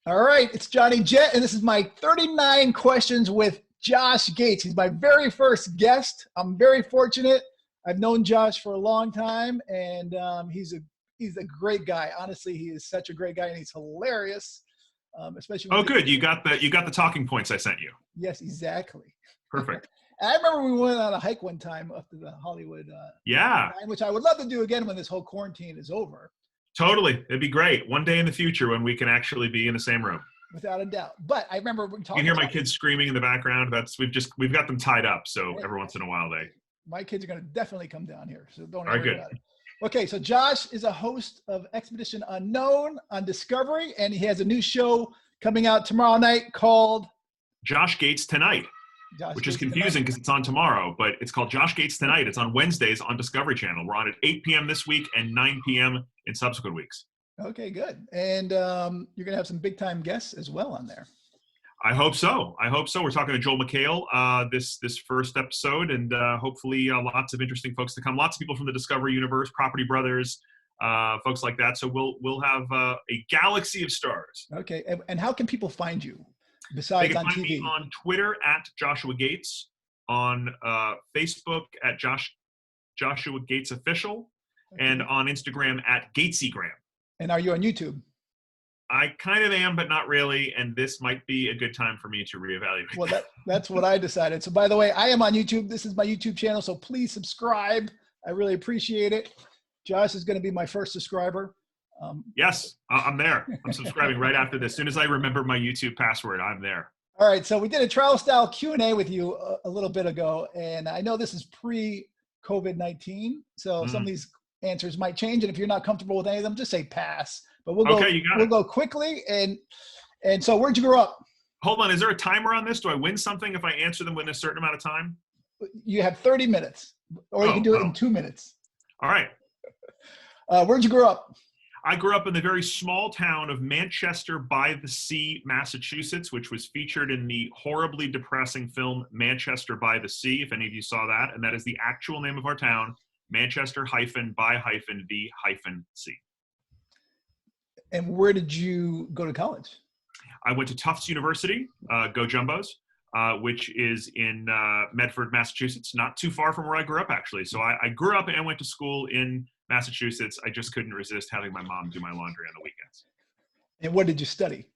All right, it's Johnny Jet, and this is my 39 questions with Josh Gates. He's my very first guest. I'm very fortunate. I've known Josh for a long time, and he's a great guy. Honestly, he is such a great guy, and he's hilarious. Especially. Oh, good. You got the talking points I sent you. Yes, exactly. Perfect. I remember we went on a hike one time up to the Hollywood. Yeah. Which I would love to do again when this whole quarantine is over. Totally. It'd be great. One day in the future when we can actually be in the same room. Without a doubt. But I remember we talking. You can hear my kids screaming in the background. We've got them tied up, so every once in a while my kids are going to definitely come down here, so don't worry about it. Okay, so Josh is a host of Expedition Unknown on Discovery, and he has a new show coming out tomorrow night called Josh Gates Tonight. Which is confusing because it's on tomorrow, but it's called Josh Gates Tonight. It's on Wednesdays on Discovery Channel. We're on at 8 p.m. this week and 9 p.m. in subsequent weeks. Okay, good. And you're going to have some big-time guests as well on there. I hope so. We're talking to Joel McHale this first episode, and hopefully lots of interesting folks to come. Lots of people from the Discovery universe, Property Brothers, folks like that. So we'll have a galaxy of stars. Okay, and how can people find you? Besides they can on find TV. Me on Twitter at Joshua Gates, on Facebook at Joshua Gates Official, and on Instagram at Gatesygram. And are you on YouTube? I kind of am, but not really. And this might be a good time for me to reevaluate. Well, that's what I decided. So, by the way, I am on YouTube. This is my YouTube channel, so please subscribe. I really appreciate it. Josh is going to be my first subscriber. Yes, I'm there. I'm subscribing right after this. As soon as I remember my YouTube password, I'm there. All right. So we did a trial style Q&A with you a little bit ago, and I know this is pre-COVID-19. So some of these answers might change. And if you're not comfortable with any of them, just say pass, but we'll go quickly. And so where'd you grow up? Hold on. Is there a timer on this? Do I win something if I answer them within a certain amount of time? You have 30 minutes, or you can do it in 2 minutes. All right. Where'd you grow up? I grew up in the very small town of Manchester by the Sea, Massachusetts, which was featured in the horribly depressing film Manchester by the Sea, if any of you saw that. And that is the actual name of our town, Manchester-by-the-sea. And where did you go to college? I went to Tufts University, go Jumbos, which is in Medford, Massachusetts, not too far from where I grew up, actually. So I grew up and went to school in Massachusetts. I just couldn't resist having my mom do my laundry on the weekends. And what did you study?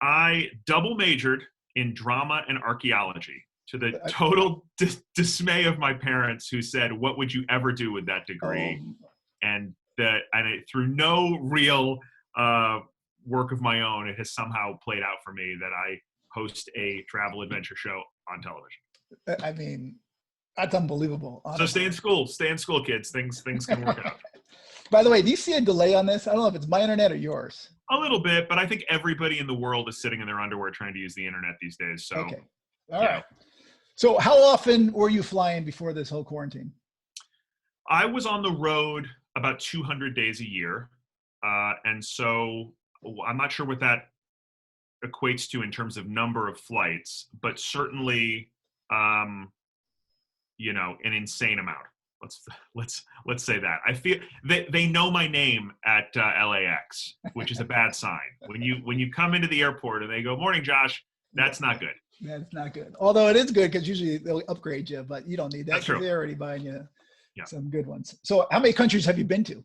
I double majored in drama and archaeology, to the total dismay of my parents, who said, "What would you ever do with that degree?" And through no real work of my own, it has somehow played out for me that I host a travel adventure show on television. I mean, that's unbelievable. Honestly. So stay in school, kids. Things can work out. By the way, do you see a delay on this? I don't know if it's my internet or yours. A little bit, but I think everybody in the world is sitting in their underwear trying to use the internet these days. So, okay. All right. So how often were you flying before this whole quarantine? I was on the road about 200 days a year. And so I'm not sure what that equates to in terms of number of flights, but certainly, an insane amount. Let's say that. I feel they know my name at LAX, which is a bad sign. When you come into the airport and they go, "Morning, Josh," that's not good. That's not good. Although it is good because usually they'll upgrade you, but you don't need that because they're already buying you some good ones. So how many countries have you been to?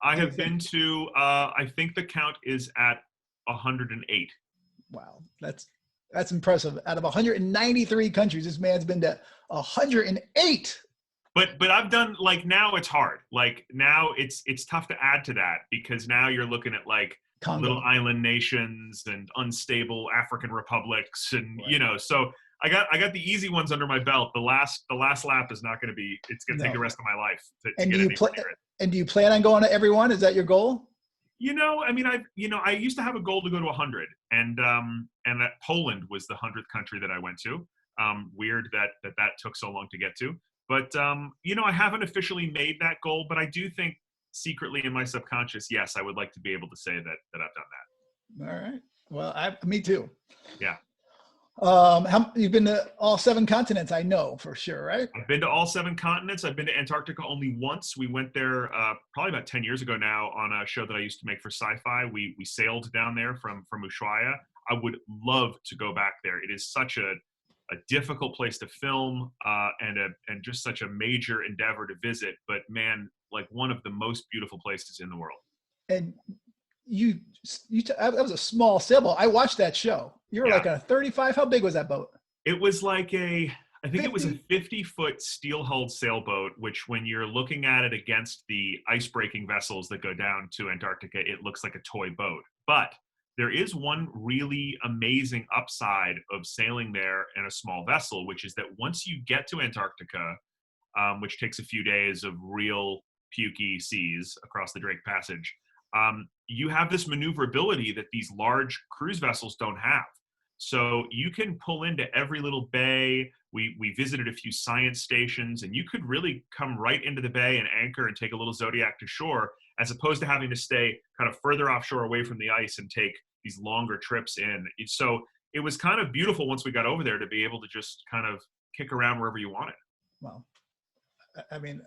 I have been to, I think the count is at 108. Wow. That's impressive. Out of 193 countries, this man's been to 108. But I've done, now it's hard. Now it's tough to add to that, because now you're looking at Congo. Little island nations and unstable African republics, and so I got the easy ones under my belt. The last lap is not going to be. It's going to take the rest of my life to get And do you plan on going to every one? Is that your goal? I used to have a goal to go to 100, and that Poland was the 100th country that I went to. Weird that took so long to get to, but I haven't officially made that goal, but I do think secretly in my subconscious, yes, I would like to be able to say that I've done that. All right. Well, me too. Yeah. You've been to all 7 continents, I know for sure, right? I've been to all 7 continents. I've been to Antarctica only once. We went there probably about 10 years ago now on a show that I used to make for Sci-Fi. We sailed down there from Ushuaia. I would love to go back there. It is such a difficult place to film and just such a major endeavor to visit. But man, like one of the most beautiful places in the world. And that was a small sailboat. I watched that show. You were like on a 35. How big was that boat? It was like I think 50? It was a 50-foot steel-hulled sailboat, which when you're looking at it against the ice-breaking vessels that go down to Antarctica, it looks like a toy boat. But there is one really amazing upside of sailing there in a small vessel, which is that once you get to Antarctica, which takes a few days of real pukey seas across the Drake Passage, you have this maneuverability that these large cruise vessels don't have. So you can pull into every little bay. We visited a few science stations, and you could really come right into the bay and anchor and take a little Zodiac to shore, as opposed to having to stay kind of further offshore away from the ice and take these longer trips in. So it was kind of beautiful once we got over there to be able to just kind of kick around wherever you wanted. Wow. I mean,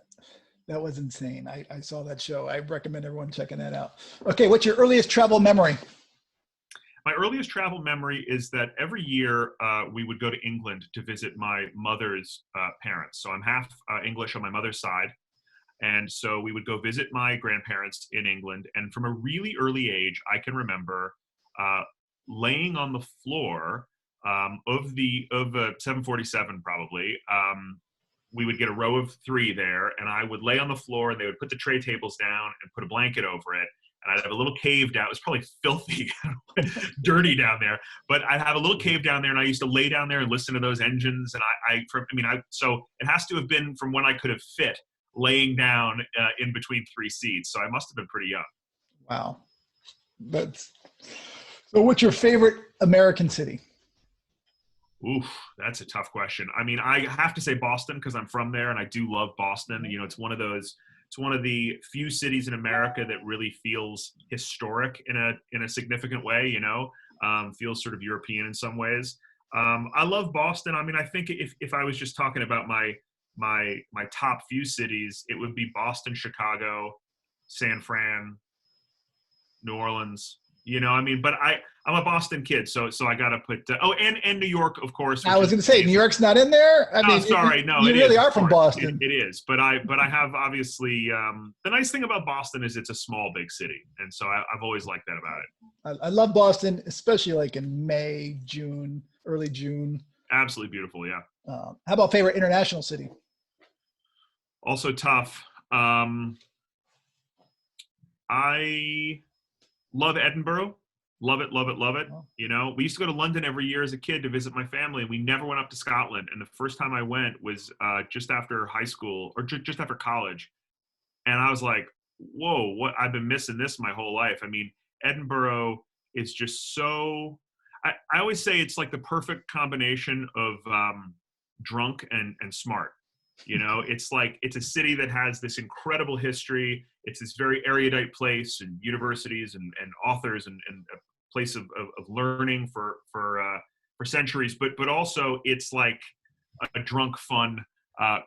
that was insane. I saw that show. I recommend everyone checking that out. Okay, what's your earliest travel memory? My earliest travel memory is that every year we would go to England to visit my mother's parents. So I'm half English on my mother's side. And so we would go visit my grandparents in England. And from a really early age, I can remember laying on the floor of a 747 probably. We would get a row of 3 there, and I would lay on the floor, and they would put the tray tables down and put a blanket over it. And I'd have a little cave down. It was probably filthy, dirty down there, but I'd have a little cave down there, and I used to lay down there and listen to those engines. And so it has to have been from when I could have fit laying down in between 3 seats. So I must have been pretty young. Wow. So what's your favorite American city? Oof, that's a tough question. I mean, I have to say Boston because I'm from there and I do love Boston. You know, it's one of the few cities in America that really feels historic in a significant way, you know, feels sort of European in some ways. I love Boston. I mean, I think if I was just talking about my top few cities, it would be Boston, Chicago, San Fran, New Orleans. You know, I mean, but I'm a Boston kid, so I got to put and New York, of course. I was going to say New York's not in there. I mean, sorry, no, you really are from Boston. It is, but I have obviously the nice thing about Boston is it's a small big city, and so I've always liked that about it. I love Boston, especially like in May, June, early June. Absolutely beautiful, yeah. How about favorite international city? Also tough. I love Edinburgh. Love it, love it, love it. Oh. You know, we used to go to London every year as a kid to visit my family, and we never went up to Scotland. And the first time I went was just after high school or just after college. And I was like, whoa, what? I've been missing this my whole life. I mean, Edinburgh is just so, I always say it's like the perfect combination of drunk and smart. You know, it's like, it's a city that has this incredible history. It's this very erudite place and universities and authors and a place of learning for centuries, but also it's like a drunk, fun,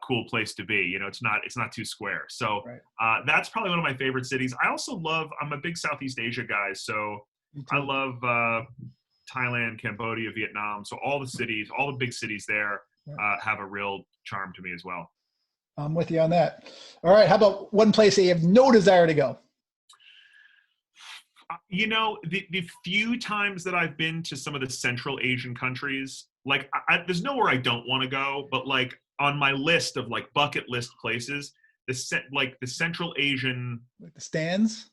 cool place to be. You know, it's not too square. So right. That's probably one of my favorite cities. I also I'm a big Southeast Asia guy. So I love Thailand, Cambodia, Vietnam. So all the big cities there have a real charm to me as well. I'm with you on that. All right. How about one place that you have no desire to go? You know, the few times that I've been to some of the Central Asian countries, like there's nowhere I don't want to go, but like on my list of like bucket list places, the Central Asian, like the stands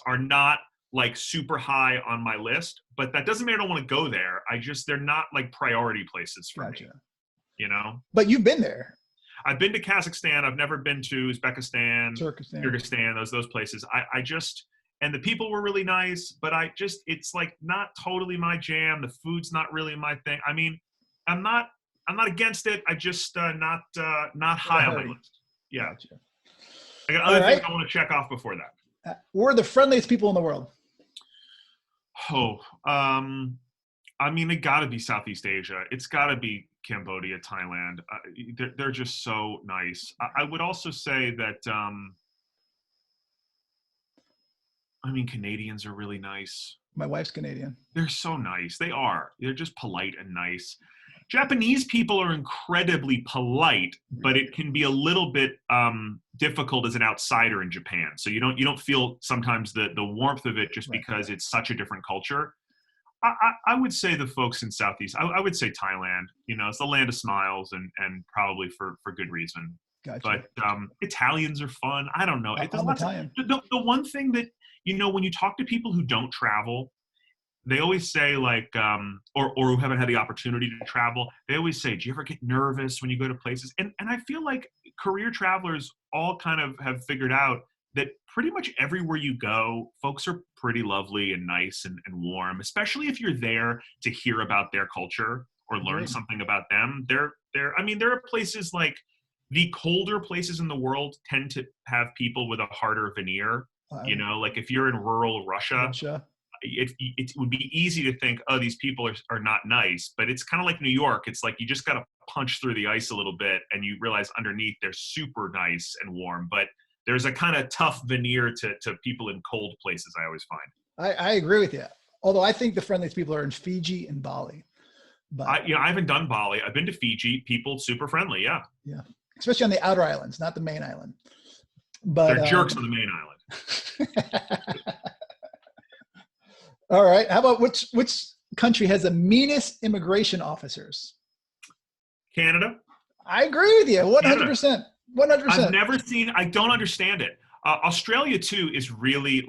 are not like super high on my list, but that doesn't mean I don't want to go there. They're not like priority places for me, you know? But you've been there. I've been to Kazakhstan. I've never been to Uzbekistan, Kyrgyzstan, those places. And the people were really nice, but it's like not totally my jam. The food's not really my thing. I mean, I'm not against it. I just not high on my list. Yeah. Gotcha. I got other things I want to check off before that. We're the friendliest people in the world. Oh, I mean, it got to be Southeast Asia. It's got to be Cambodia, Thailand. They're just so nice. I would also say that, I mean, Canadians are really nice. My wife's Canadian. They're so nice. They are. They're just polite and nice. Japanese people are incredibly polite, but it can be a little bit difficult as an outsider in Japan. So you don't feel sometimes the warmth of it just because it's such a different culture. I would say the folks in Southeast, I would say Thailand. You know, it's the land of smiles, and probably for good reason. Gotcha. But Italians are fun. I don't know. I'm Italian. The one thing that, when you talk to people who don't travel, they always say, like, or who haven't had the opportunity to travel, they always say, do you ever get nervous when you go to places? And I feel like career travelers all kind of have figured out that pretty much everywhere you go, folks are pretty lovely and nice and warm, especially if you're there to hear about their culture or learn something about them. There are places like, the colder places in the world tend to have people with a harder veneer. Like if you're in rural Russia, it would be easy to think, oh, these people are not nice. But it's kind of like New York. It's like you just got to punch through the ice a little bit and you realize underneath they're super nice and warm. But there's a kind of tough veneer to people in cold places, I always find. I agree with you. Although I think the friendliest people are in Fiji and Bali. But I haven't done Bali. I've been to Fiji. People super friendly. Yeah. Yeah. Especially on the outer islands, not the main island. But they're jerks on the main island. All right. How about which country has the meanest immigration officers? Canada. I agree with you. 100%. 100%. I've never seen, I don't understand it. Australia too is really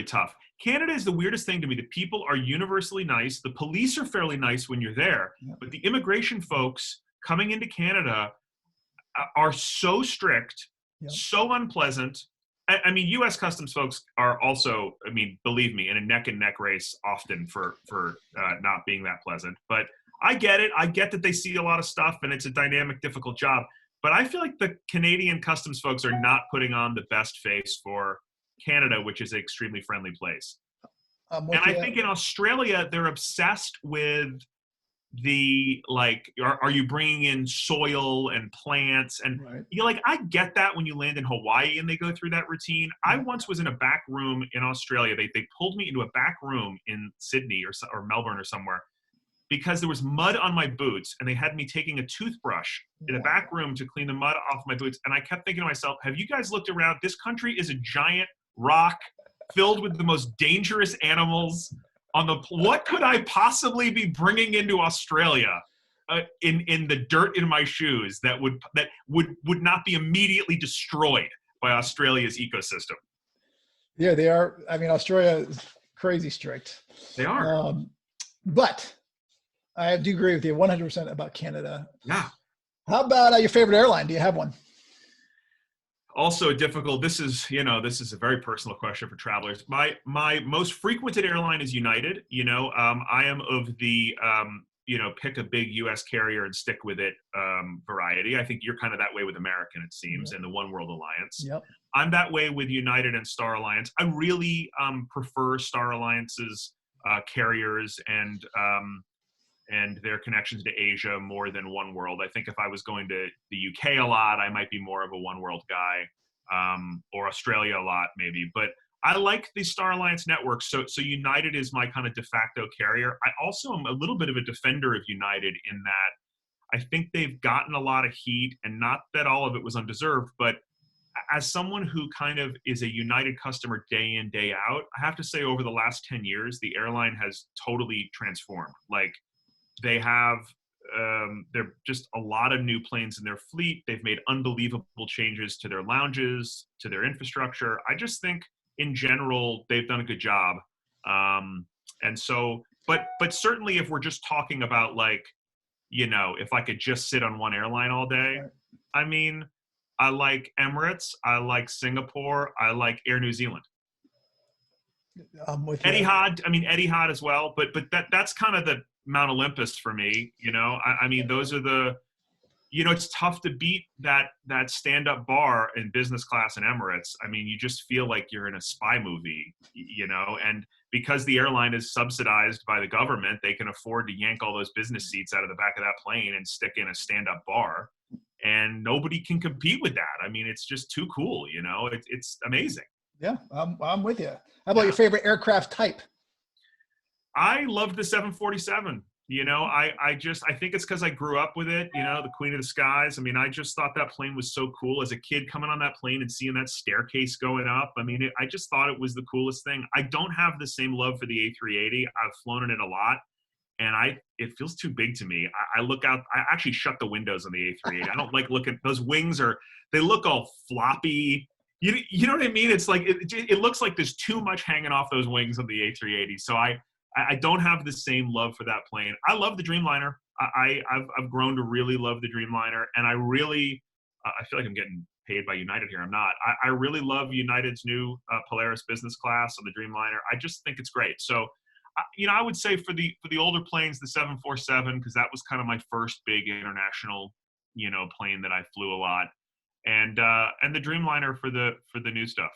tough. Canada is the weirdest thing to me. The people are universally nice. The police are fairly nice when you're there, but the immigration folks coming into Canada are so strict, so unpleasant. I mean, U.S. Customs folks are also, I mean, believe me, in a neck and neck race often for not being that pleasant. But I get it. I get that they see a lot of stuff and it's a dynamic, difficult job. But I feel like the Canadian customs folks are not putting on the best face for Canada, which is an extremely friendly place. And I think in Australia, they're obsessed with the, like, are you bringing in soil and plants? And you're like, I get that when you land in Hawaii and they go through that routine. I once was in a back room in Australia. They pulled me into a back room in Sydney or Melbourne or somewhere, because there was mud on my boots and they had me taking a toothbrush in a back room to clean the mud off my boots. And I kept thinking to myself, have you guys looked around? This country is a giant rock filled with the most dangerous animals on the, what could I possibly be bringing into Australia in the dirt in my shoes that would not be immediately destroyed by Australia's ecosystem? Yeah, they are. I mean, Australia is crazy strict. They are. But I do agree with you 100% about Canada. Yeah. How about your favorite airline? Do you have one? Also difficult. This is a very personal question for travelers. My most frequented airline is United. I am of the, pick a big U.S. carrier and stick with it variety. I think you're kind of that way with American, it seems, and the One World Alliance. Yep. I'm that way with United and Star Alliance. I really prefer Star Alliance's carriers and their connections to Asia more than One World. I think if I was going to the UK a lot, I might be more of a One World guy, or Australia a lot maybe. But I like the Star Alliance network. So United is my kind of de facto carrier. I also am a little bit of a defender of United in that I think they've gotten a lot of heat, and not that all of it was undeserved, but as someone who kind of is a United customer day in, day out, I have to say over the last 10 years, the airline has totally transformed. Like, they have, there are just a lot of new planes in their fleet. They've made unbelievable changes to their lounges, to their infrastructure. I just think in general, they've done a good job. And so, but certainly if we're just talking about, like, if I could just sit on one airline all day, I mean, I like Emirates, I like Singapore, I like Air New Zealand. Etihad as well, but that's kind of the Mount Olympus for me. I mean, those are the, it's tough to beat that stand-up bar in business class in Emirates. I mean, you just feel like you're in a spy movie, and because the airline is subsidized by the government, they can afford to yank all those business seats out of the back of that plane and stick in a stand-up bar. And nobody can compete with that. I mean, it's just too cool, you know? It's amazing. Yeah, I'm with you. How about your favorite aircraft type? I loved the 747. You know, I think it's because I grew up with it, you know, the Queen of the Skies. I mean, I just thought that plane was so cool as a kid coming on that plane and seeing that staircase going up. I mean, I just thought it was the coolest thing. I don't have the same love for the A380. I've flown in it a lot, and it feels too big to me. I look out, I actually shut the windows on the A380. I don't like looking, those wings they look all floppy. You know what I mean? It's like, it looks like there's too much hanging off those wings on the A380. So I don't have the same love for that plane. I love the Dreamliner. I've grown to really love the Dreamliner, and I feel like I'm getting paid by United here. I'm not. I really love United's new Polaris business class on the Dreamliner. I just think it's great. So, you know, I would say for the older planes, the 747, because that was kind of my first big international, you know, plane that I flew a lot, and the Dreamliner for the new stuff.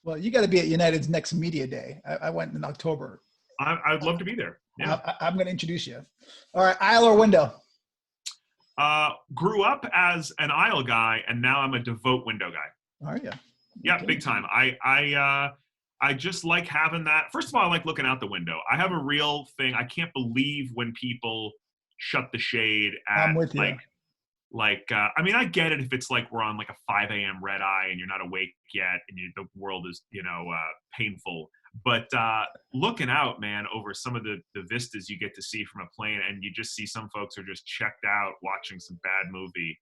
Well, you got to be at United's next media day. I went in October. I'd love to be there. Yeah. I'm going to introduce you. All right, aisle or window? Grew up as an aisle guy, and now I'm a devout window guy. Are you? Yeah, Okay. big time. I just like having that. First of all, I like looking out the window. I have a real thing. I can't believe when people shut the shade at, I'm with you. I mean, I get it if it's like we're on like a 5 a.m. red eye and you're not awake yet and the world is, you know, painful. But looking out, man, over some of the vistas you get to see from a plane, and you just see some folks are just checked out watching some bad movie,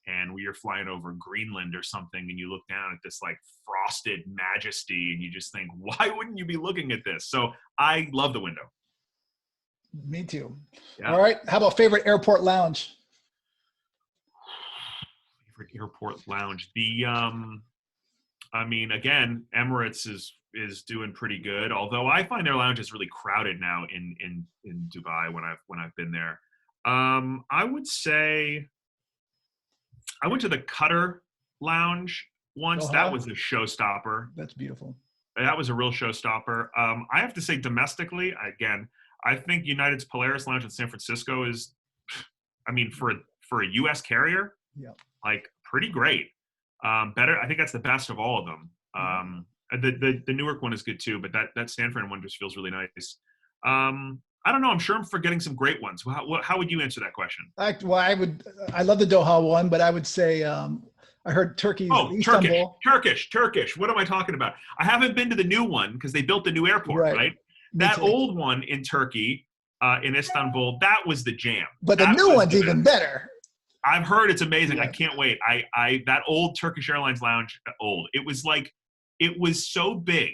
and you're flying over Greenland or something, and you look down at this like frosted majesty, and you just think, why wouldn't you be looking at this? So I love the window. Me too. Yeah. All right. How about favorite airport lounge? Favorite airport lounge? I mean, again, Emirates is doing pretty good. Although I find their lounge is really crowded now in Dubai when I've been there. I would say I went to the Qatar lounge once. That was a showstopper. That's beautiful. That was a real showstopper. I have to say, domestically, again, I think United's Polaris lounge in San Francisco is, I mean, for a U.S. carrier, yeah, like pretty great. Better. I think that's the best of all of them. The Newark one is good too, but that Stanford one just feels really nice. I don't know. I'm sure I'm forgetting some great ones. How would you answer that question? I love the Doha one, but I would say I heard Turkey's Istanbul. Turkish. What am I talking about? I haven't been to the new one because they built the new airport, right? That old one in Turkey, in Istanbul, that was the jam. But the new one's even better. I've heard it's amazing. Yeah. I can't wait. That old Turkish Airlines lounge, it was so big.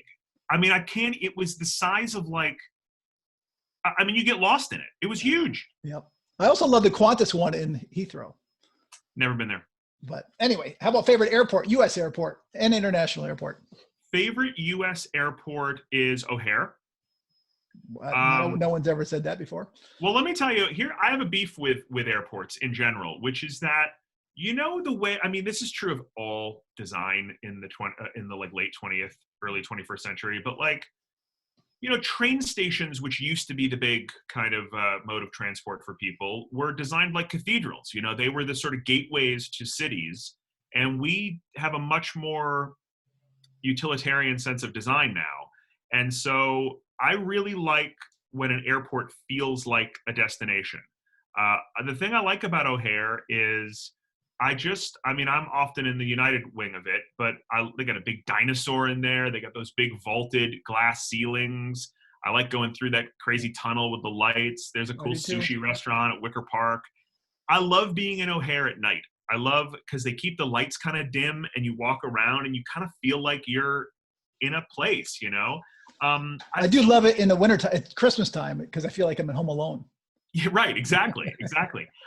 I mean, it was the size of you get lost in it. It was huge. Yep. I also love the Qantas one in Heathrow. Never been there. But anyway, how about favorite airport, U.S. airport and international airport? Favorite U.S. airport is O'Hare. No one's ever said that before. Well, let me tell you, here I have a beef with airports in general, which is that, you know, the way, I mean, this is true of all design in the late 20th, early 21st century, but you know, train stations, which used to be the big kind of mode of transport for people, were designed like cathedrals. You know, they were the sort of gateways to cities, and we have a much more utilitarian sense of design now. And so I really like when an airport feels like a destination. The thing I like about O'Hare is I'm often in the United wing of it, but they got a big dinosaur in there. They got those big vaulted glass ceilings. I like going through that crazy tunnel with the lights. There's a cool sushi restaurant at Wicker Park. I love being in O'Hare at night. I love because they keep the lights kind of dim and you walk around and you kind of feel like you're in a place, you know? I do love it in the wintertime, it's Christmas time, because I feel like I'm at home alone. Yeah, right. Exactly.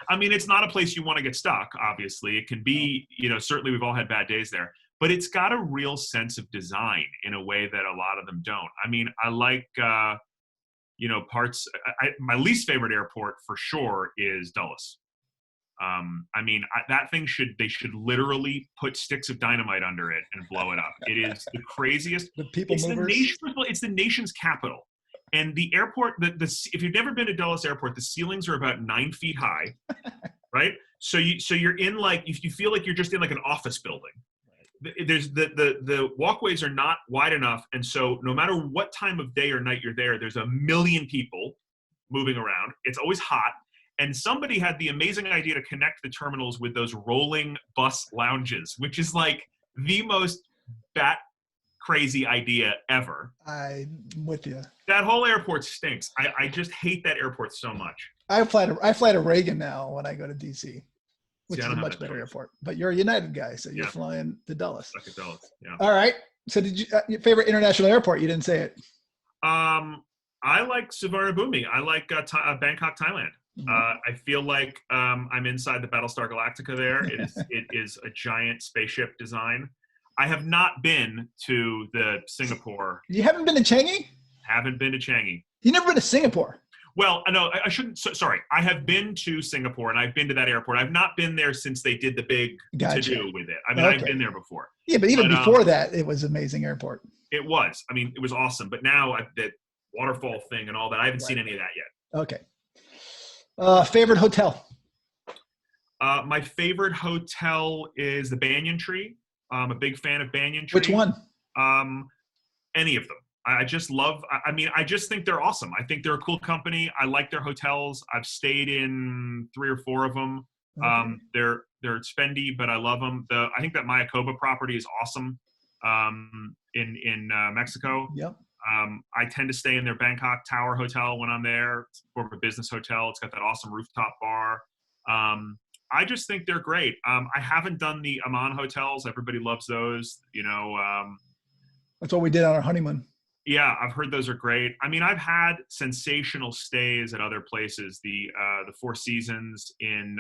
I mean, it's not a place you want to get stuck, obviously. It can be, you know, certainly we've all had bad days there, but it's got a real sense of design in a way that a lot of them don't. I mean, I like, you know, my least favorite airport for sure is Dulles. I mean, that thing they should literally put sticks of dynamite under it and blow it up. It is the craziest. The people movers. It's the nation's capital. And the airport, if you've never been to Dulles Airport, the ceilings are about 9 feet high, right? So you're in like, you feel like you're just in like an office building. There's the walkways are not wide enough, and so no matter what time of day or night you're there, there's a million people moving around. It's always hot, and somebody had the amazing idea to connect the terminals with those rolling bus lounges, which is like the most bat crazy idea ever. I'm with you. That whole airport stinks. I just hate that airport so much. I fly to Reagan now when I go to DC, which is a much better airport. But you're a United guy, so you're flying to Dulles. Stuck at Dulles. Yeah. All right. So did you your favorite international airport? You didn't say it. I like Suvarnabhumi. I like Bangkok, Thailand. I feel like I'm inside the Battlestar Galactica there. It is a giant spaceship design. I have not been to the Singapore. You haven't been to Changi? Haven't been to Changi. You never been to Singapore? Well, no, I shouldn't. Sorry. I have been to Singapore, and I've been to that airport. I've not been there since they did the big to-do with it. I mean, I've been there before. Yeah, but even before that, it was an amazing airport. It was. I mean, it was awesome. But now that waterfall thing and all that, I haven't seen any of that yet. Okay. Favorite hotel? My favorite hotel is the Banyan Tree. I'm a big fan of Banyan Tree. Which one? Any of them. I just love, I just think they're awesome. I think they're a cool company. I like their hotels. I've stayed in 3 or 4 of them. Okay. They're spendy, but I love them. I think that Mayakoba property is awesome in Mexico. Yep. I tend to stay in their Bangkok Tower Hotel when I'm there. It's more of a business hotel. It's got that awesome rooftop bar. I just think they're great. I haven't done the Amman hotels. Everybody loves those. That's what we did on our honeymoon. Yeah, I've heard those are great. I mean, I've had sensational stays at other places. The Four Seasons in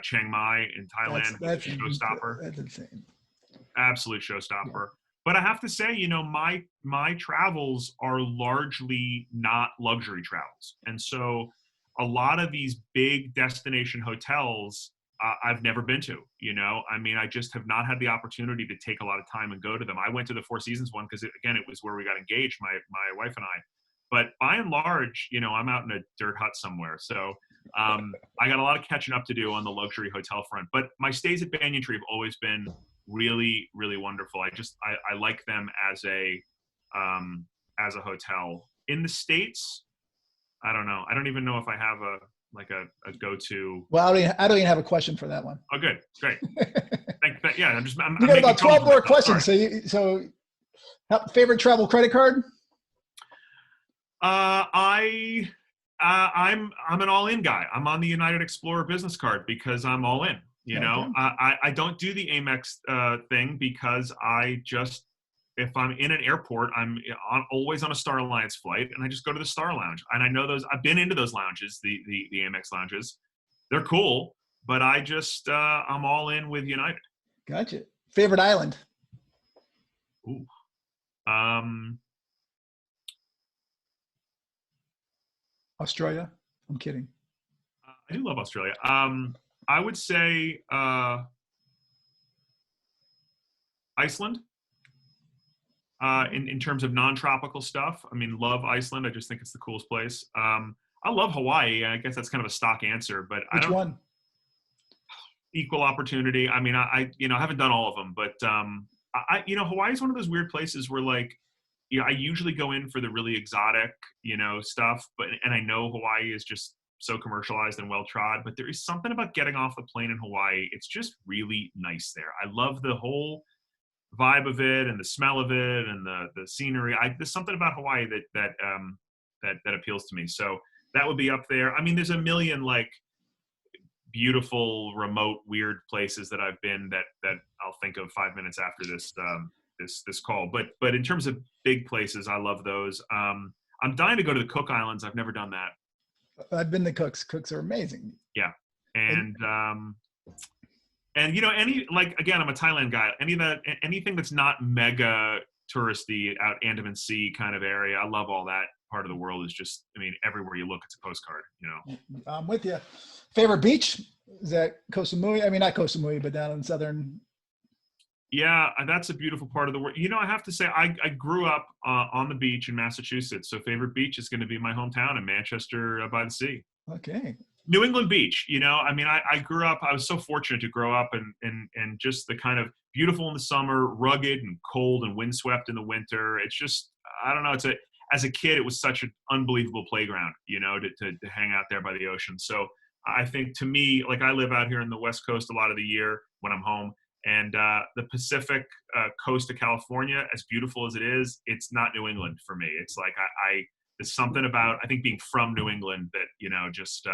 Chiang Mai in Thailand, that's a showstopper. That's insane. Absolute showstopper. Yeah. But I have to say, my travels are largely not luxury travels, and so a lot of these big destination hotels I've never been to. I mean, I just have not had the opportunity to take a lot of time and go to them. I went to the Four Seasons one because, again, it was where we got engaged, my wife and I. But by and large, I'm out in a dirt hut somewhere. So I got a lot of catching up to do on the luxury hotel front. But my stays at Banyan Tree have always been really, really wonderful. I like them as a hotel. In the States, I don't know. I don't even know if I have a go-to. Well, I don't even have a question for that one. Oh, good, great. Yeah, I'm you got about 12 more questions. So, favorite travel credit card? I'm an all-in guy. I'm on the United Explorer business card because I'm all in. I don't do the Amex thing because if I'm in an airport, I'm always on a Star Alliance flight, and I just go to the Star Lounge. And I know those. I've been into those lounges, the Amex lounges. They're cool, but I'm all in with United. Gotcha. Favorite island? Ooh. Australia? I'm kidding. I do love Australia. I would say Iceland. In terms of non-tropical stuff, I mean, love Iceland. I just think it's the coolest place. I love Hawaii. I guess that's kind of a stock answer, but which one? Equal opportunity. I mean, I haven't done all of them, but Hawaii is one of those weird places where I usually go in for the really exotic, stuff, and I know Hawaii is just so commercialized and well trod, but there is something about getting off the plane in Hawaii. It's just really nice there. I love the whole vibe of it and the smell of it and the scenery. There's something about Hawaii that appeals to me. So that would be up there. I mean, there's a million beautiful, remote, weird places that I've been that I'll think of 5 minutes after this call. But in terms of big places, I love those. I'm dying to go to the Cook Islands. I've never done that. I've been to Cooks. Cooks are amazing. Yeah, and again, I'm a Thailand guy. Anything that's not mega touristy, out Andaman Sea kind of area, I love all that part of the world. Is just, everywhere you look, it's a postcard. I'm with you. Favorite beach? Is that Koh Samui? I mean, not Koh Samui, but down in southern. Yeah, that's a beautiful part of the world. You know, I have to say, I grew up on the beach in Massachusetts. So favorite beach is going to be my hometown in Manchester by the sea. Okay. New England Beach, you know, I mean, I grew up, I was so fortunate to grow up and just the kind of beautiful in the summer, rugged and cold and windswept in the winter. It's just, I don't know. As a kid, it was such an unbelievable playground, you know, to hang out there by the ocean. So I think to me, like I live out here in the West Coast a lot of the year when I'm home, and the Pacific coast of California, as beautiful as it is, it's not New England for me. It's like there's something about, I think, being from New England that, you know, just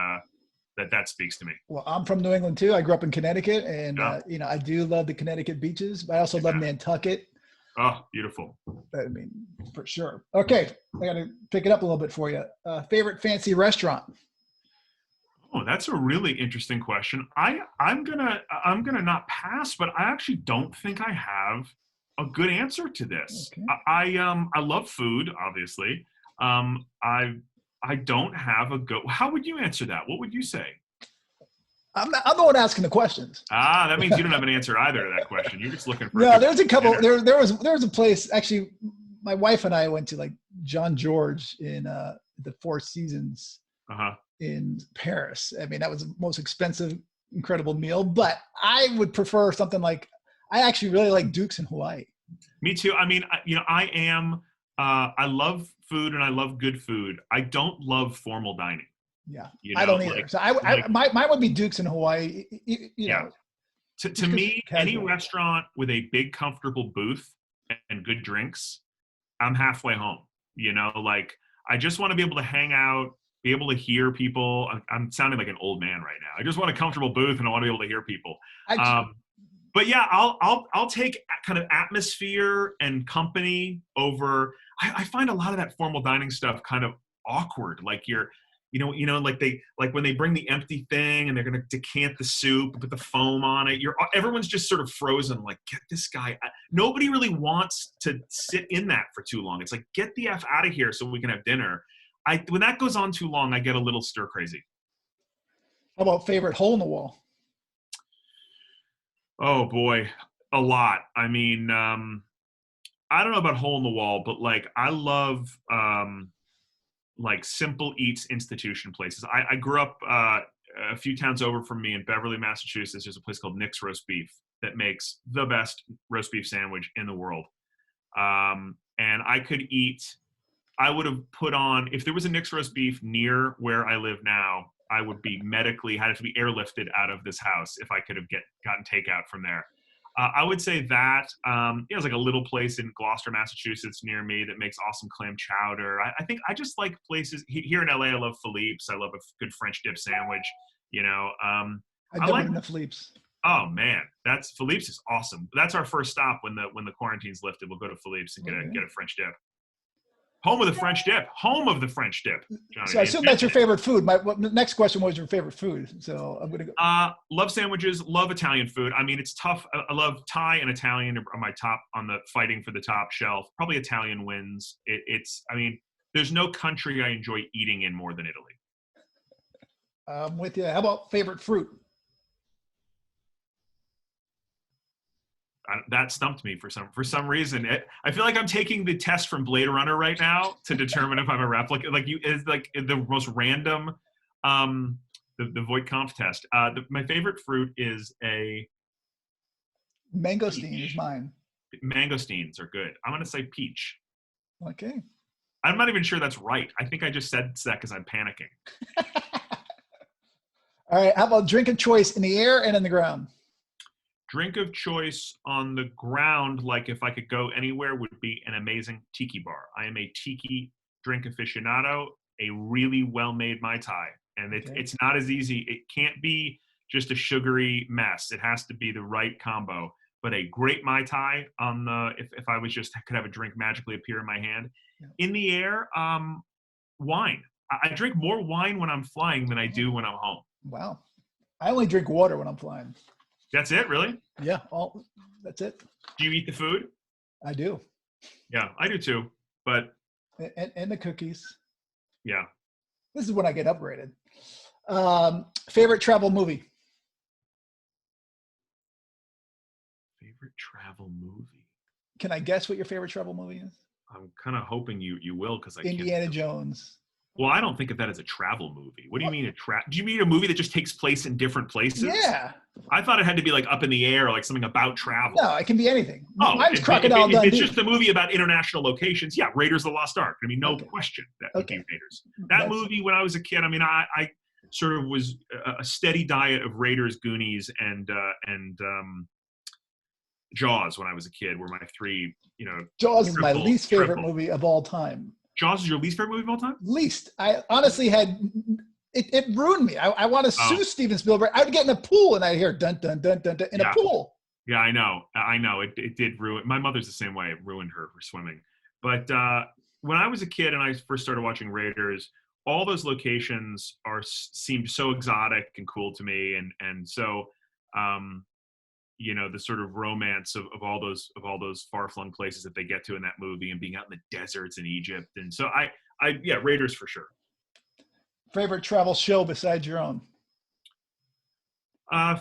that speaks to me. Well, I'm from New England too. I grew up in Connecticut, and Yeah. you know, I do love the Connecticut beaches, but I also love Yeah. Nantucket. Oh, beautiful. I mean, for sure. Okay, I got to pick it up a little bit for you. Favorite fancy restaurant? Oh, that's a really interesting question. I'm gonna not pass, but I actually don't think I have a good answer to this. Okay. I love food, obviously. I don't have a go. How would you answer that? What would you say? I'm the one asking the questions. Ah, that means you don't have an answer either to that question. You're just looking for. No, there's a couple. There was a place actually. My wife and I went to like John George in the Four Seasons Uh-huh. in Paris. I mean, that was the most expensive, incredible meal. But I would prefer something like, I actually really like Duke's in Hawaii. Me too. I mean, you know, I am. I love food and I love good food. I don't love formal dining. Yeah, You know, I don't either. like, So mine would be Duke's in Hawaii. You yeah. know, To me, any casual. restaurant with a big, comfortable booth and good drinks, I'm halfway home. You know, like I just want to be able to hang out, be able to hear people. I'm sounding like an old man right now. I just want a comfortable booth and I want to be able to hear people. But yeah, I'll take kind of atmosphere and company over. I find a lot of that formal dining stuff kind of awkward. Like like when they bring the empty thing and they're gonna decant the soup, put the foam on it. Everyone's just sort of frozen. Like, get this guy. Nobody really wants to sit in that for too long. It's like, get the F out of here so we can have dinner. When that goes on too long, I get a little stir crazy. How about favorite hole in the wall? Oh boy, a lot. I mean, I don't know about hole in the wall, but like I love like simple eats institution places. I grew up a few towns over from me in Beverly, Massachusetts. There's a place called Nick's Roast Beef that makes the best roast beef sandwich in the world. And I would have put on, if there was a Nick's Roast Beef near where I live now, I would be had to be airlifted out of this house if I could have gotten takeout from there. I would say that there's like a little place in Gloucester, Massachusetts near me that makes awesome clam chowder. I think I just like places here in LA. I love Philippe's. I love a good French dip sandwich. You know, I've never been to Philippe's. Oh man, Philippe's is awesome. That's our first stop when the quarantine's lifted. We'll go to Philippe's and get a French dip. Home of the French dip. Home of the French dip. Johnny. So I assume that's your favorite food. Next question was your favorite food. So I'm going to go. Love sandwiches. Love Italian food. I mean, it's tough. I love Thai and Italian are my top on the fighting for the top shelf. Probably Italian wins. I mean, there's no country I enjoy eating in more than Italy. I'm with you. How about favorite fruit? That stumped me for some reason. I feel like I'm taking the test from Blade Runner right now to determine if I'm a replicant. Like it's like the most random, the Voight-Kampff test. My favorite fruit is a Mangosteen peach. is mine. Mangosteens are good. I'm gonna say peach. Okay. I'm not even sure that's right. I think I just said that because I'm panicking. All right. How about drink of choice in the air and in the ground? Drink of choice on the ground, like if I could go anywhere, would be an amazing tiki bar. I am a tiki drink aficionado, a really well-made Mai Tai. And it's not as easy. It can't be just a sugary mess. It has to be the right combo. But a great Mai Tai if I was just could have a drink magically appear in my hand. Yeah. In the air, wine. I drink more wine when I'm flying than I do when I'm home. Wow. I only drink water when I'm flying. That's it, really? Yeah, that's it. Do you eat the food? I do. Yeah, I do too. But and the cookies. Yeah. This is when I get upgraded. Favorite travel movie? Favorite travel travel movie. Can I guess what your favorite travel movie is? I'm kind of hoping you will, because I can't think Indiana of. Jones. Well, I don't think of that as a travel movie. What do you mean do you mean a movie that just takes place in different places? Yeah. I thought it had to be like up in the air, like something about travel. No, it can be anything. Oh, Mine's Crocodile if it's Dundee. just a movie about international locations, yeah, Raiders of the Lost Ark. I mean, no Okay. question that would be Raiders. That That's movie, when I was a kid, I mean, I sort of was a steady diet of Raiders, Goonies, and Jaws when I was a kid. Were my three, Jaws is my least favorite triple. movie of all time. Jaws is your least favorite movie of all time? Least. I honestly had it ruined me. I want to sue Oh. Steven Spielberg. I would get in a pool and I'd hear dun dun dun dun dun in a pool. Yeah, I know. It did ruin. My mother's the same way. It ruined her for swimming. But when I was a kid and I first started watching Raiders, all those locations seemed so exotic and cool to me, and so the sort of romance of all those far-flung places that they get to in that movie, and being out in the deserts in Egypt. And so yeah, Raiders for sure. Favorite travel show besides your own?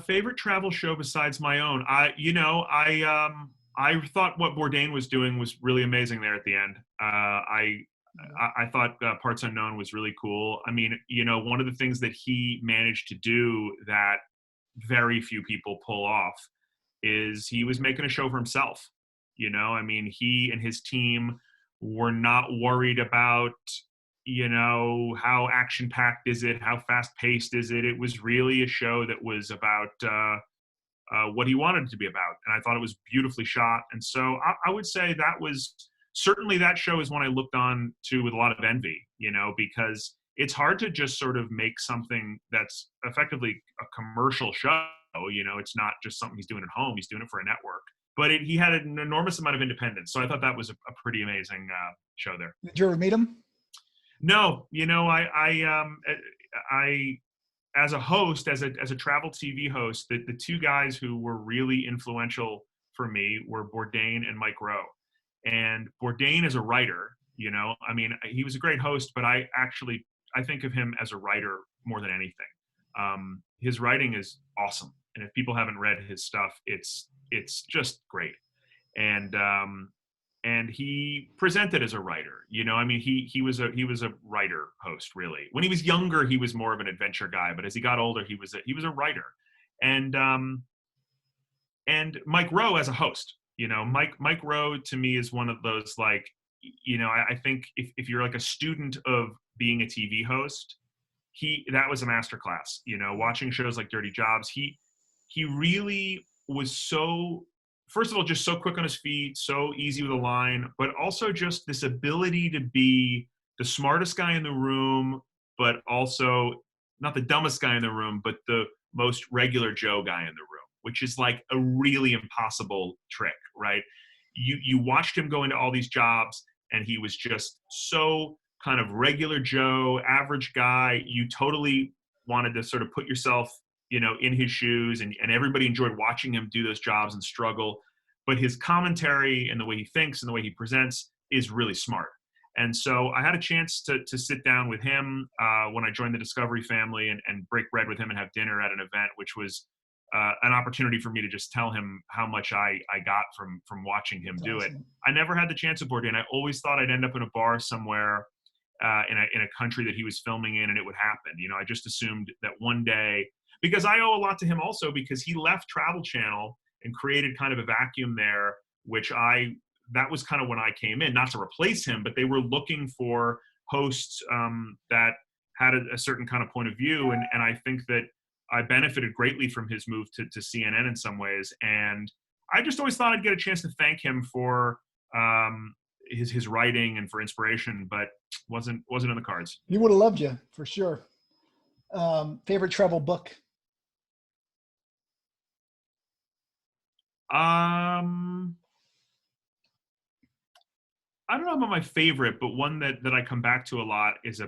Favorite travel show besides my own? I thought what Bourdain was doing was really amazing there at the end. I thought Parts Unknown was really cool. I mean, one of the things that he managed to do that very few people pull off is he was making a show for himself. I mean, he and his team were not worried about, how action-packed is it, how fast-paced is it. It was really a show that was about what he wanted it to be about, and I thought it was beautifully shot. And so I would say that show is one I looked on to with a lot of envy, because it's hard to just sort of make something that's effectively a commercial show. It's not just something he's doing at home. He's doing it for a network. But he had an enormous amount of independence. So I thought that was a pretty amazing show there. Did you ever meet him? No, I as a host, as a travel TV host, the two guys who were really influential for me were Bourdain and Mike Rowe. And Bourdain is a writer, I mean, he was a great host, but I think of him as a writer more than anything. His writing is awesome. And if people haven't read his stuff, it's just great. And he presented as a writer, I mean, he was a writer host, really. When he was younger, he was more of an adventure guy, but as he got older, he was a writer. And Mike Rowe as a host, Mike Rowe to me is one of those, like, I think if you're like a student of being a TV host, that was a masterclass. Watching shows like Dirty Jobs, he really was so, first of all, just so quick on his feet, so easy with a line, but also just this ability to be the smartest guy in the room, but also not the dumbest guy in the room, but the most regular Joe guy in the room, which is like a really impossible trick, right? You watched him go into all these jobs, and he was just so kind of regular Joe, average guy. You totally wanted to sort of put yourself, in his shoes, and everybody enjoyed watching him do those jobs and struggle. But his commentary and the way he thinks and the way he presents is really smart. And so I had a chance to sit down with him when I joined the Discovery family and break bread with him and have dinner at an event, which was an opportunity for me to just tell him how much I got from watching him do it. I never had the chance at Bourdain. I always thought I'd end up in a bar somewhere in a country that he was filming in, and it would happen. I just assumed that one day, because I owe a lot to him also, because he left Travel Channel and created kind of a vacuum there, which that was kind of when I came in, not to replace him, but they were looking for hosts that had a certain kind of point of view. And I think that I benefited greatly from his move to CNN in some ways. And I just always thought I'd get a chance to thank him for his writing and for inspiration, but wasn't in the cards. He would have loved you for sure. Favorite travel book? I don't know about my favorite, but one that I come back to a lot is I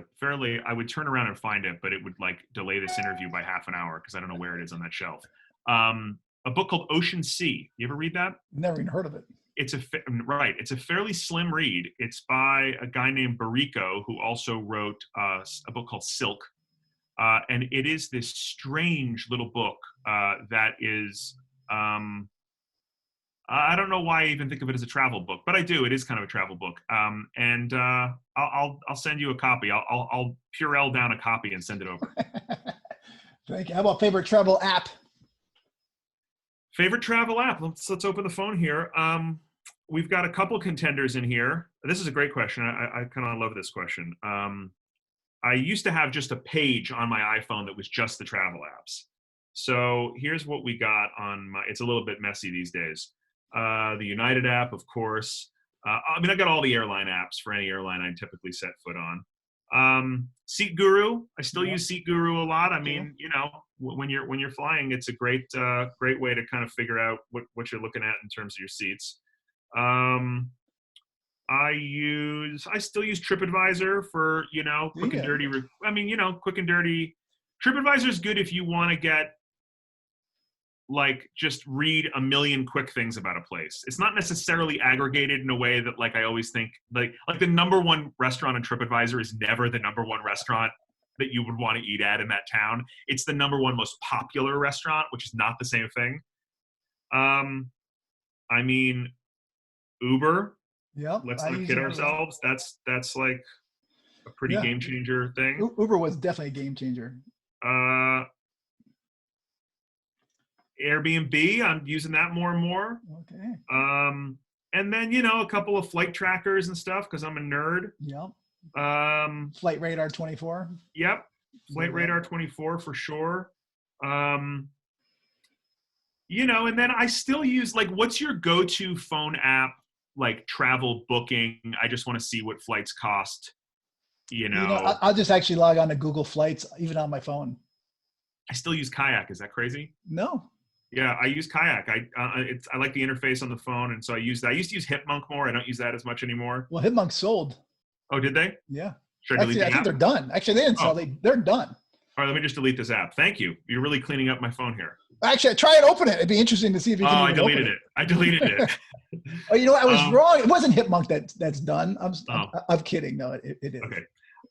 would turn around and find it, but it would like delay this interview by half an hour because I don't know where it is on that shelf. A book called Ocean Sea. You ever read that? Never even heard of it. It's a fairly slim read. It's by a guy named Barrico, who also wrote a book called Silk. And it is this strange little book that is I don't know why I even think of it as a travel book, but I do. It is kind of a travel book. And I'll send you a copy. I'll Purell down a copy and send it over. Thank you. How about favorite travel app? Favorite travel app? Let's open the phone here. We've got a couple contenders in here. This is a great question. I kind of love this question. I used to have just a page on my iPhone that was just the travel apps. So here's what we got on my, it's a little bit messy these days. The United app, of course. I mean, I got all the airline apps for any airline I typically set foot on. Seat Guru, I still use Seat Guru a lot. I mean, you know, when you're flying, it's a great way to kind of figure out what you're looking at in terms of your seats. I still use TripAdvisor for, you know, quick and dirty. I mean, you know, quick and dirty. TripAdvisor is good if you want to get, like, just read a million quick things about a place. It's not necessarily aggregated in a way that, like, I always think, like the number one restaurant on TripAdvisor is never the number one restaurant that you would want to eat at in that town. It's the number one most popular restaurant, which is not the same thing. I mean, Uber. Yep. Let's not kid ourselves. That's like a pretty game changer thing. Uber was definitely a game changer. Airbnb, I'm using that more and more. Okay. And then, you know, a couple of flight trackers and stuff because I'm a nerd. Yep. Flight Radar 24. Yep. Flight Radar 24 for sure. You know, and then I still use, like, what's your go-to phone app, like travel booking? I just want to see what flights cost, you know. I'll just actually log on to Google Flights, even on my phone. I still use Kayak. Is that crazy? No. Yeah, I use Kayak. I like the interface on the phone, and so I use that. I used to use Hipmunk more. I don't use that as much anymore. Well, Hipmunk sold. Oh, did they? Yeah. Should I delete the app? I think they're done. Actually, they didn't sell. They're done. All right, let me just delete this app. Thank you. You're really cleaning up my phone here. Actually, try and open it. It'd be interesting to see if you can. I deleted it. I deleted it. Oh, you know what? I was wrong. It wasn't Hipmunk that's done. I'm kidding. No, it is. Okay.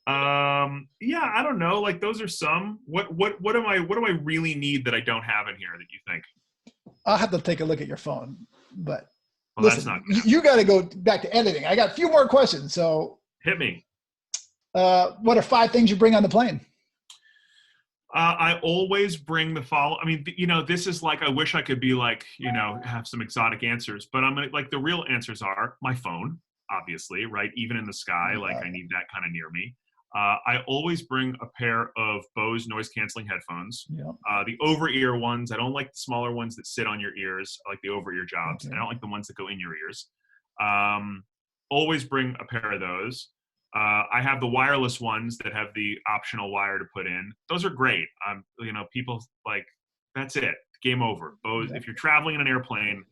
Yeah, I don't know. Like, those are some. What do I really need that I don't have in here that you think? I'll have to take a look at your phone. But well, listen, that's not. You got to go back to editing. I got a few more questions. So hit me. What are 5 things you bring on the plane? I always bring the follow. I mean, you know, this is like, I wish I could be like, you know, have some exotic answers, but I'm like, the real answers are my phone, obviously, right? Even in the sky, like I need that kind of near me. I always bring a pair of Bose noise canceling headphones. The over-ear ones. I don't like the smaller ones that sit on your ears. I like the over-ear jobs. I don't like the ones that go in your ears. Always bring a pair of those. I have the wireless ones that have the optional wire to put in. Those are great. You know, people like, that's it. Game over. Bose. If you're traveling in an airplane,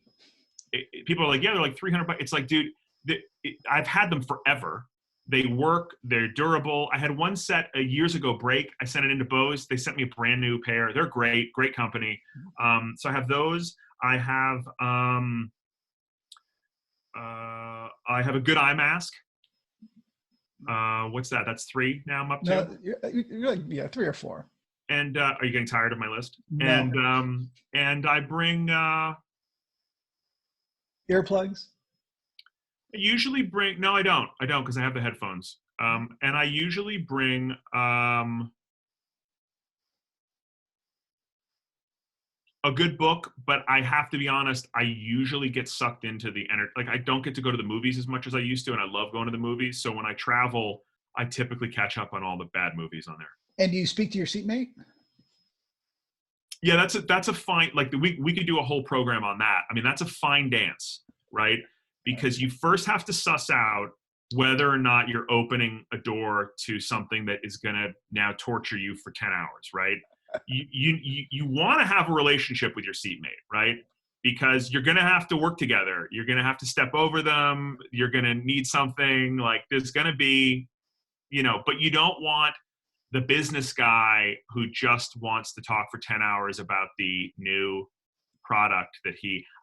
people are like, yeah, they're like $300. It's like, dude, I've had them forever. They work. They're durable. I had one set years ago break. I sent it into Bose. They sent me a brand new pair. They're great. Great company. So I have those. I have a good eye mask. What's that? That's 3 now I'm up to? No, you're like, 3 or 4. And are you getting tired of my list? No. And I bring earplugs. I usually bring, no, I don't because I have the headphones. And I usually bring a good book, but I have to be honest, I usually get sucked into like, I don't get to go to the movies as much as I used to, and I love going to the movies. So when I travel, I typically catch up on all the bad movies on there. And do you speak to your seatmate? Yeah, that's a fine, like, we could do a whole program on that. I mean, that's a fine dance, right? Because you first have to suss out whether or not you're opening a door to something that is going to now torture you for 10 hours, right? You want to have a relationship with your seatmate, right? Because you're going to have to work together. You're going to have to step over them. You're going to need something. Like, there's going to be, you know, but you don't want the business guy who just wants to talk for 10 hours about the new product that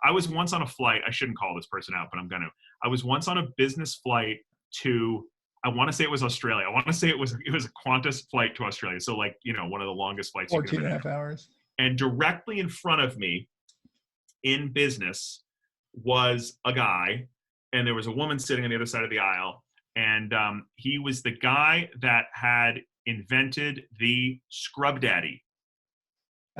I was once on a flight. I shouldn't call this person out, but I'm going to. I was once on a business flight to, I want to say it was Australia. I want to say it was a Qantas flight to Australia. So, like, you know, one of the longest flights. 14.5 hours. And directly in front of me in business was a guy, and there was a woman sitting on the other side of the aisle, and he was the guy that had invented the Scrub Daddy.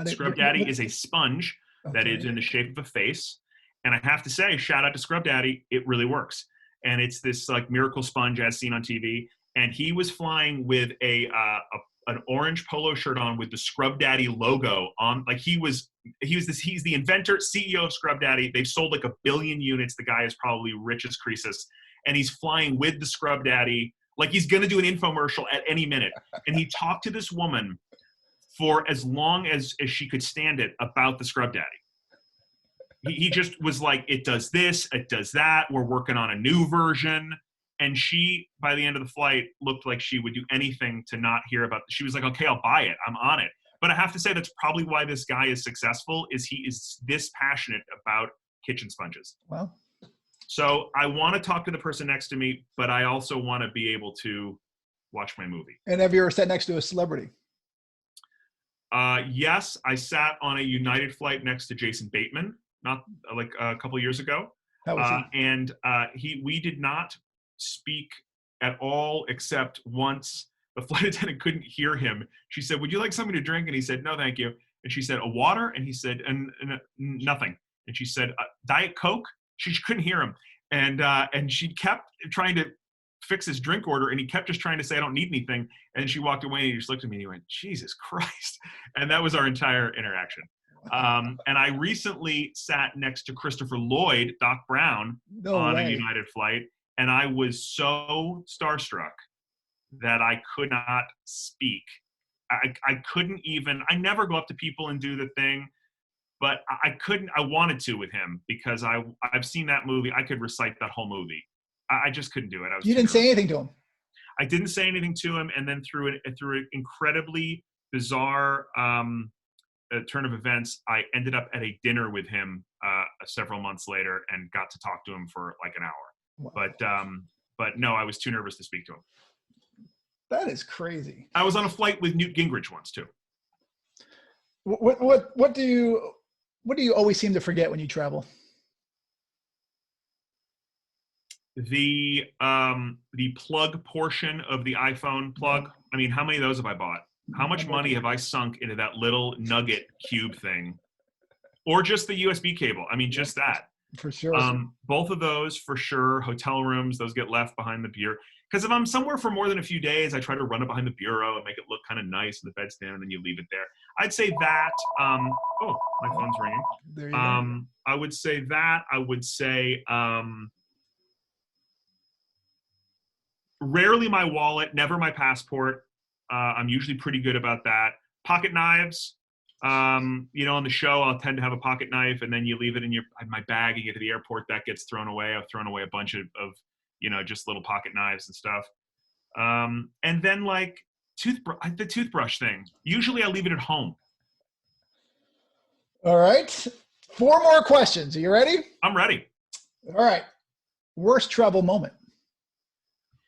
Scrub Daddy is a sponge that is in the shape of a face, and I have to say, shout out to Scrub Daddy, it really works. And it's this like miracle sponge as seen on TV. And he was flying with an orange polo shirt on with the Scrub Daddy logo on. Like he's the inventor, CEO of Scrub Daddy. They've sold like 1 billion units. The guy is probably rich as Croesus, and he's flying with the Scrub Daddy. Like he's going to do an infomercial at any minute. And he talked to this woman for as long as she could stand it about the Scrub Daddy. He just was like, it does this, it does that. We're working on a new version. And she, by the end of the flight, looked like she would do anything to not hear about it. She was like, okay, I'll buy it. I'm on it. But I have to say that's probably why this guy is successful, is he is this passionate about kitchen sponges. Well, so I want to talk to the person next to me, but I also want to be able to watch my movie. And have you ever sat next to a celebrity? Yes, I sat on a United flight next to Jason Bateman, not like a couple years ago. How was he? And we did not speak at all, except once the flight attendant couldn't hear him. She said, "Would you like something to drink?" And he said, "No, thank you." And she said, "A water?" And he said, "Nothing." And she said, "Diet Coke?" She couldn't hear him. And she kept trying to fix his drink order, and he kept just trying to say, "I don't need anything." And she walked away, and he just looked at me and he went, "Jesus Christ." And that was our entire interaction. And I recently sat next to Christopher Lloyd, Doc Brown, on a United flight, and I was so starstruck that I could not speak. I couldn't even, I never go up to people and do the thing, but I wanted to with him, because I've seen that movie. I could recite that whole movie. I just couldn't do it. You didn't say anything to him? I didn't say anything to him, and then through an incredibly bizarre turn of events, I ended up at a dinner with him several months later and got to talk to him for like an hour. Wow. But no, I was too nervous to speak to him. That is crazy. I was on a flight with Newt Gingrich once too. What do you always seem to forget when you travel? The plug portion of the iPhone plug. I mean, how many of those have I bought? How much money have I sunk into that little nugget cube thing? Or just the USB cable? I mean, just that. For sure. Both of those, for sure. Hotel rooms, those get left behind the bureau. Because if I'm somewhere for more than a few days, I try to run it behind the bureau and make it look kind of nice in the bedstand, and then you leave it there. I'd say that. Oh, my phone's ringing. There you go. I would say that. I would say rarely my wallet, never my passport. I'm usually pretty good about that. Pocket knives. On the show, I'll tend to have a pocket knife, and then you leave it in my bag and you get to the airport, that gets thrown away. I've thrown away a bunch of just little pocket knives and stuff. And then like the toothbrush thing. Usually I leave it at home. All right. 4 more questions. Are you ready? I'm ready. All right. Worst travel moment.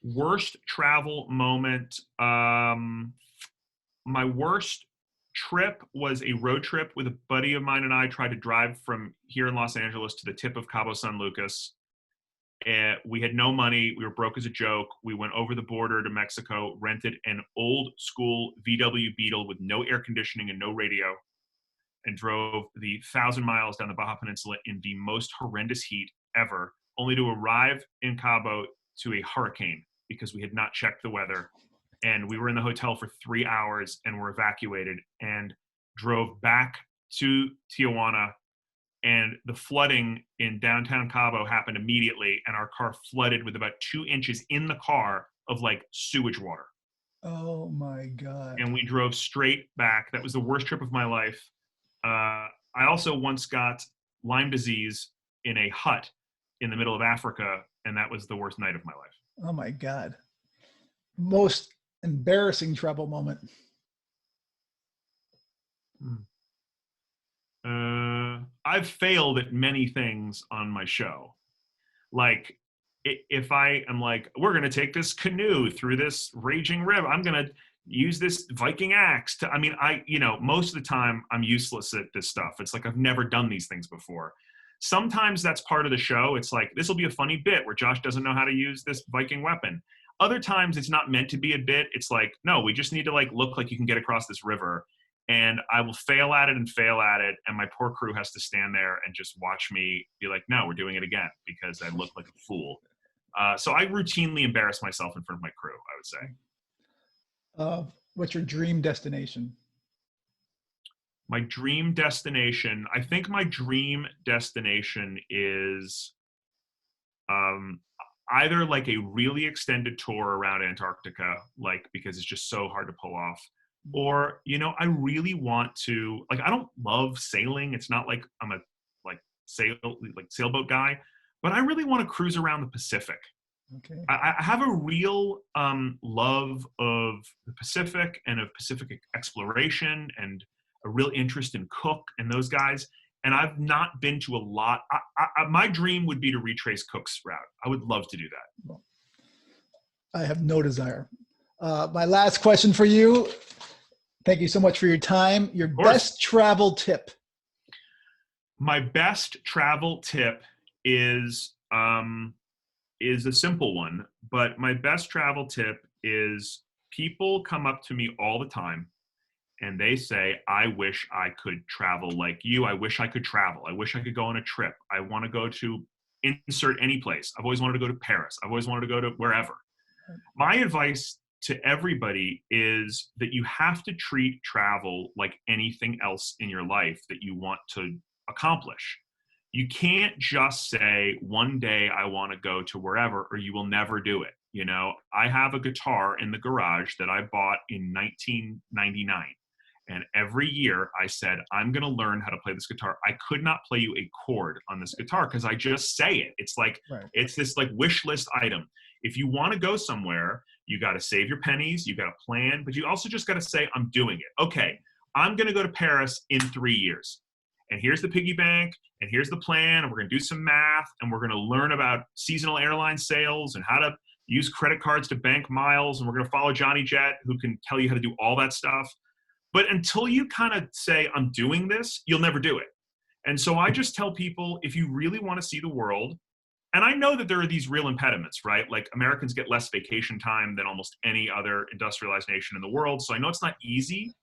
Worst travel moment. My worst trip was a road trip with a buddy of mine, and I tried to drive from here in Los Angeles to the tip of Cabo San Lucas. We had no money. We were broke as a joke. We went over the border to Mexico, rented an old school VW Beetle with no air conditioning and no radio, and drove the 1,000 miles down the Baja Peninsula in the most horrendous heat ever, only to arrive in Cabo to a hurricane because we had not checked the weather. And we were in the hotel for 3 hours and were evacuated and drove back to Tijuana. And the flooding in downtown Cabo happened immediately, and our car flooded with about 2 inches in the car of like sewage water. Oh my God. And we drove straight back. That was the worst trip of my life. I also once got Lyme disease in a hut in the middle of Africa, and that was the worst night of my life. Oh my God. Most embarrassing travel moment. I've failed at many things on my show. Like if I am like, we're going to take this canoe through this raging river, I'm going to use this Viking axe most of the time I'm useless at this stuff. It's like I've never done these things before. sometimes that's part of the show. It's like, this will be a funny bit where Josh doesn't know how to use this Viking weapon. Other times it's not meant to be a bit. It's like, no, we just need to like look like you can get across this river. And I will fail at it and fail at it. And my poor crew has to stand there and just watch me be like, no, we're doing it again because I look like a fool. So I routinely embarrass myself in front of my crew, I would say. What's your dream destination? My dream destination, I think my dream destination is either like a really extended tour around Antarctica, like because it's just so hard to pull off. Or, you know, I really want to, like, I don't love sailing. It's not like I'm a sailboat guy, but I really want to cruise around the Pacific. Okay. I have a real love of the Pacific and of Pacific exploration and a real interest in Cook and those guys. And I've not been to a lot. My dream would be to retrace Cook's route. I would love to do that. Well, I have no desire. My last question for you. Thank you so much for your time. Your best travel tip. My best travel tip is a simple one, but my best travel tip is people come up to me all the time and they say, I wish I could travel like you. I wish I could travel. I wish I could go on a trip. I want to go to insert any place. I've always wanted to go to Paris. I've always wanted to go to wherever. My advice to everybody is that you have to treat travel like anything else in your life that you want to accomplish. You can't just say one day I want to go to wherever, or you will never do it. You know, I have a guitar in the garage that I bought in 1999. And every year I said, I'm going to learn how to play this guitar. I could not play you a chord on this guitar because I just say it. It's like, It's this like wish list item. If you want to go somewhere, you got to save your pennies, you got to plan, but you also just got to say, I'm doing it. Okay, I'm going to go to Paris in 3 years. And here's the piggy bank, and here's the plan, and we're going to do some math, and we're going to learn about seasonal airline sales and how to use credit cards to bank miles, and we're going to follow Johnny Jet, who can tell you how to do all that stuff. But until you kind of say, I'm doing this, you'll never do it. And so I just tell people, if you really want to see the world, and I know that there are these real impediments, right? Like Americans get less vacation time than almost any other industrialized nation in the world. So I know it's not easy,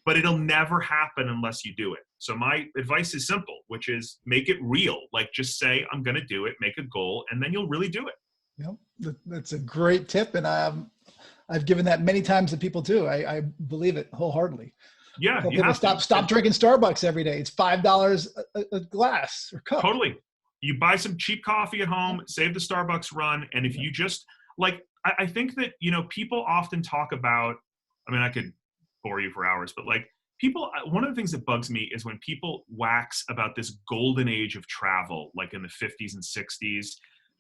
but it'll never happen unless you do it. So my advice is simple, which is make it real. Like just say, I'm going to do it, make a goal, and then you'll really do it. Yep, that's a great tip. And I've given that many times to people too. I believe it wholeheartedly. Yeah. You have to stop drinking Starbucks every day. It's $5 a glass or cup. Totally. You buy some cheap coffee at home, save the Starbucks run. And if you just like, I think that, you know, people often talk about, I mean, I could bore you for hours, but like people, one of the things that bugs me is when people wax about this golden age of travel, like in the 50s and 60s,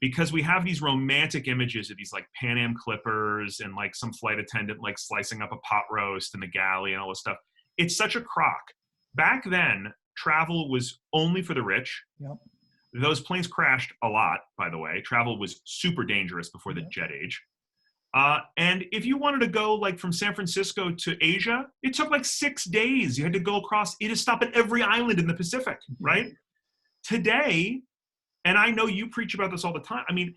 because we have these romantic images of these like Pan Am Clippers and like some flight attendant, like slicing up a pot roast in the galley and all this stuff. It's such a crock. Back then, travel was only for the rich. Yep. Those planes crashed a lot, by the way. Travel was super dangerous before the jet age. And if you wanted to go like from San Francisco to Asia, it took like 6 days. You had to go across, you had to stop at every island in the Pacific, right? Today, and I know you preach about this all the time. I mean,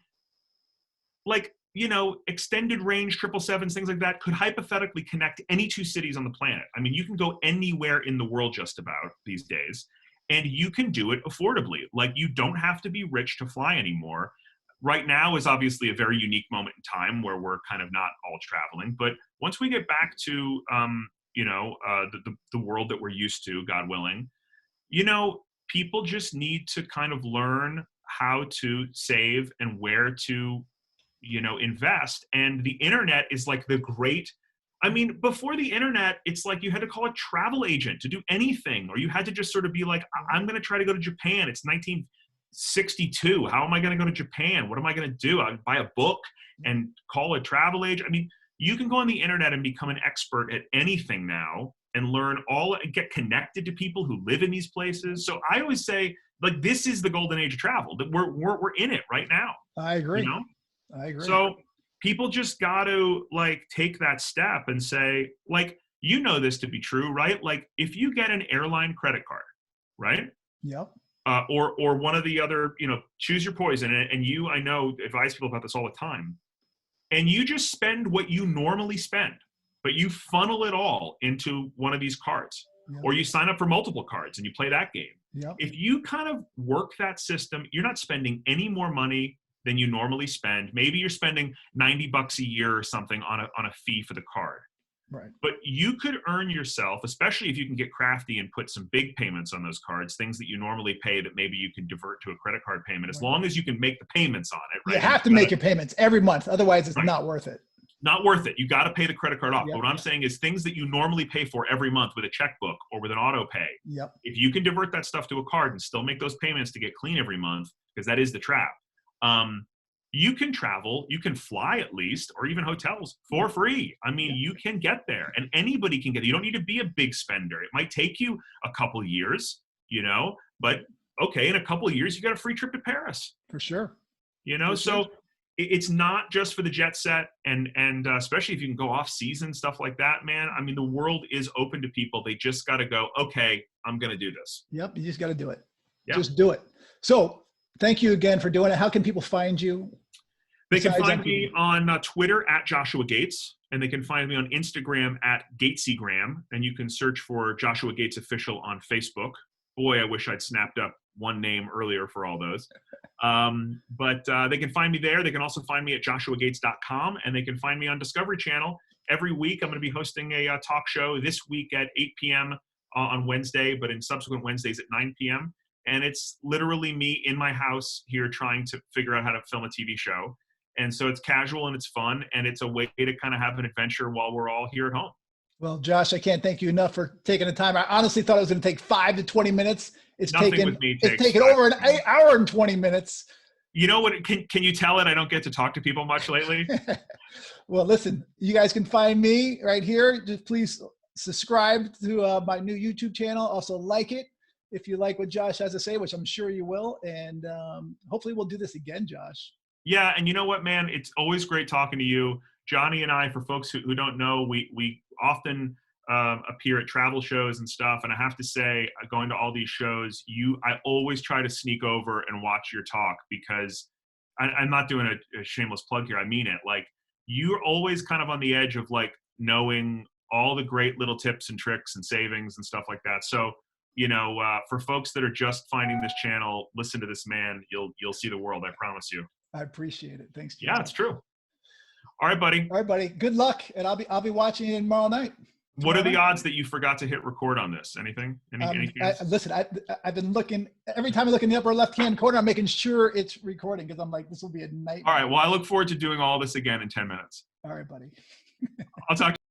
like, you know, extended range 777s, things like that could hypothetically connect any two cities on the planet. I mean, you can go anywhere in the world just about these days. And you can do it affordably. Like you don't have to be rich to fly anymore. Right now is obviously a very unique moment in time where we're kind of not all traveling. But once we get back to, the world that we're used to, God willing, you know, people just need to kind of learn how to save and where to, you know, invest. And the internet is like the great, I mean, before the internet, it's like you had to call a travel agent to do anything, or you had to just sort of be like, I'm going to try to go to Japan. It's 1962. How am I going to go to Japan? What am I going to do? I buy a book and call a travel agent. I mean, you can go on the internet and become an expert at anything now and learn all and get connected to people who live in these places. So I always say, like, this is the golden age of travel. That we're in it right now. I agree. You know? I agree. So people just got to like take that step and say, like, you know this to be true, right? Like if you get an airline credit card, right? Yep. or one of the other, choose your poison. And you, I know, advise people about this all the time. And you just spend what you normally spend, but you funnel it all into one of these cards. Yep. Or you sign up for multiple cards and you play that game. Yep. If you kind of work that system, you're not spending any more money than you normally spend. Maybe you're spending $90 a year or something on a fee for the card. Right. But you could earn yourself, especially if you can get crafty and put some big payments on those cards, things that you normally pay that maybe you can divert to a credit card payment, as long as you can make the payments on it. Right? You have to make your payments every month. Otherwise, it's not worth it. Not worth it. You got to pay the credit card off. Yep. But what I'm saying is things that you normally pay for every month with a checkbook or with an auto pay. Yep. If you can divert that stuff to a card and still make those payments to get clean every month, because that is the trap. You can travel, you can fly at least, or even hotels for free. I mean, you can get there, and anybody can get there. You don't need to be a big spender. It might take you a couple years, but okay, in a couple of years, you got a free trip to Paris. For sure. So it's not just for the jet set, and especially if you can go off season, stuff like that, man. I mean, the world is open to people. They just got to go, okay, I'm going to do this. Yep, you just got to do it. Yep. Just do it. So thank you again for doing it. How can people find you? They can find me on Twitter at Joshua Gates, and they can find me on Instagram at Gatesygram, and you can search for Joshua Gates Official on Facebook. Boy, I wish I'd snapped up one name earlier for all those. But they can find me there. They can also find me at joshuagates.com, and they can find me on Discovery Channel. Every week, I'm going to be hosting a talk show this week at 8 p.m. On Wednesday, but in subsequent Wednesdays at 9 p.m. And it's literally me in my house here trying to figure out how to film a TV show. And so it's casual and it's fun, and it's a way to kind of have an adventure while we're all here at home. Well, Josh, I can't thank you enough for taking the time. I honestly thought it was going to take 5 to 20 minutes. It's taken over an hour and 20 minutes. You know what? Can you tell it? I don't get to talk to people much lately. Well, listen, you guys can find me right here. Just please subscribe to my new YouTube channel. Also like it if you like what Josh has to say, which I'm sure you will. And hopefully we'll do this again, Josh. Yeah, and you know what, man? It's always great talking to you. Johnny and I, for folks who don't know, we often appear at travel shows and stuff. And I have to say, going to all these shows, I always try to sneak over and watch your talk, because I'm not doing a shameless plug here. I mean it. Like, you're always kind of on the edge of like knowing all the great little tips and tricks and savings and stuff like that. So, for folks that are just finding this channel, listen to this man. You'll see the world. I promise you. I appreciate it. Thanks, Josh. Yeah, it's true. All right, buddy. All right, buddy. Good luck, and I'll be watching it tomorrow night. What are the odds that you forgot to hit record on this? Anything? Listen, I've been looking every time I look in the upper left-hand corner. I'm making sure it's recording, because I'm like, this will be a nightmare. All right. Well, I look forward to doing all this again in 10 minutes. All right, buddy. I'll talk to you.